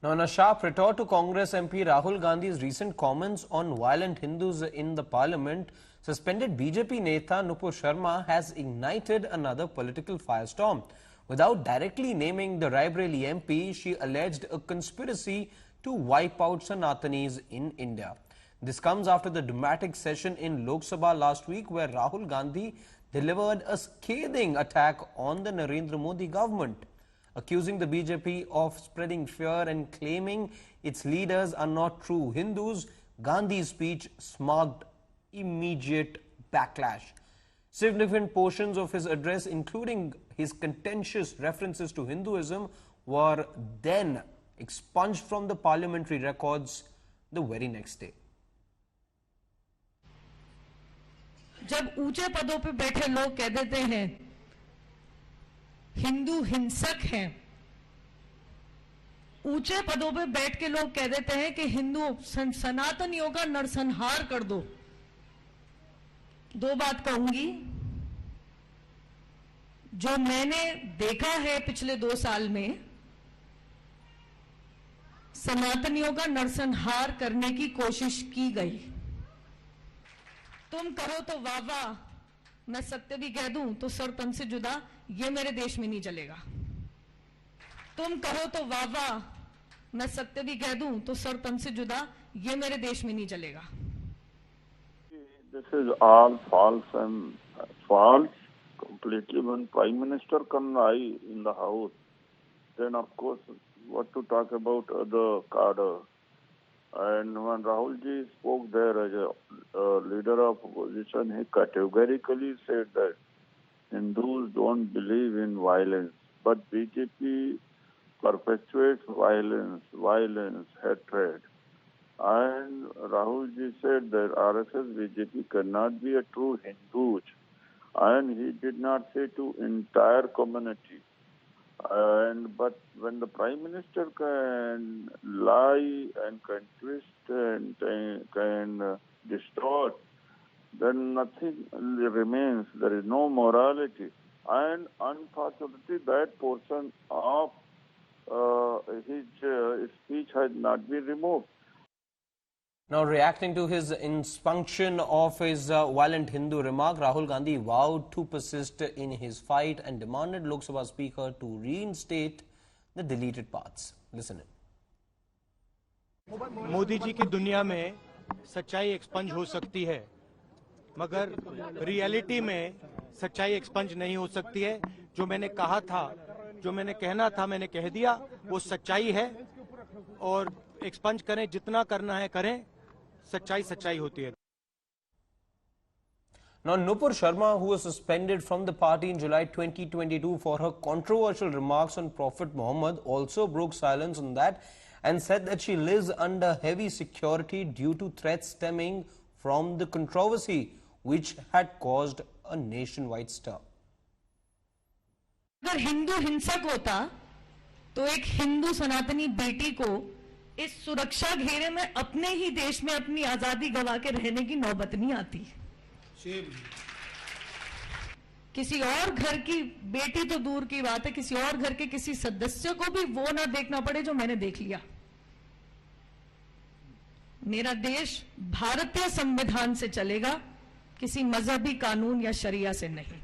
Now, in a sharp retort to Congress MP Rahul Gandhi's recent comments on violent Hindus in the parliament, suspended BJP Neta Nupur Sharma has ignited another political firestorm. Without directly naming the Raebareli MP, she alleged a conspiracy to wipe out Sanatanis in India. This comes after the dramatic session in Lok Sabha last week where Rahul Gandhi delivered a scathing attack on the Narendra Modi government, accusing the BJP of spreading fear and claiming its leaders are not true Hindus. Gandhi's speech sparked immediate backlash. Significant portions of his address, including his contentious references to Hinduism, were then expunged from the parliamentary records the very next day. जब ऊंचे पदों पे बैठे लोग कह देते हैं हिंदू हिंसक हैं, ऊंचे पदों पे बैठ के लोग कह देते हैं कि हिंदू सनातनियों का नरसंहार कर दो, दो बात कहूंगी। जो मैंने देखा है पिछले 2 साल में, सनातनियों का नरसंहार करने की कोशिश की गई। तुम कहो तो वाह वाह, मैं सत्य भी कह दूं तो सर तन से जुदा ये मेरे देश में नहीं चलेगा। तुम कहो तो वाह वाह, मैं सत्य भी कह दूं तो सर तन से जुदा ये मेरे देश में नहीं चलेगा। This is all false and false completely. When Prime Minister can lie in the House, then of course what to talk about the cadre. And when Rahul ji spoke there as a leader of opposition, he categorically said that Hindus don't believe in violence, but BJP perpetuates violence, hatred. And Rahul ji said that RSS BJP cannot be a true Hindu, and he did not say to entire community. But when the Prime Minister can lie and can twist and can distort, then nothing remains. There is no morality. And unfortunately, that portion of his speech has not been removed. Now, reacting to his expunction of his violent Hindu remark, Rahul Gandhi vowed to persist in his fight and demanded Lok Sabha Speaker to reinstate the deleted parts. Listen in. Modi ji की दुनिया में सच्चाई expunge हो सकती है, मगर reality में सच्चाई एक्सपंज नहीं हो सकती है। जो मैंने कहा था, जो मैंने कहना था, मैंने कह दिया, वो सच्चाई है। और एक्सपंज करें, जितना करना है करें, सच्चाई सच्चाई होती है। Now, Nupur Sharma, who was suspended from the party in July 2022 for her controversial remarks on Prophet Muhammad, also broke silence on that and said that she lives under heavy security due to threats stemming from the controversy, which had caused a nationwide stir. अगर हिंदू हिंसक होता तो एक हिंदू सनातनी बेटी को इस सुरक्षा घेरे में अपने ही देश में अपनी आजादी गवा के रहने की नौबत नहीं आती। किसी और घर की बेटी तो दूर की बात है, किसी और घर के किसी सदस्य को भी वो ना देखना पड़े जो मैंने देख लिया। मेरा देश भारतीय संविधान से चलेगा, किसी मजहबी कानून या शरिया से नहीं।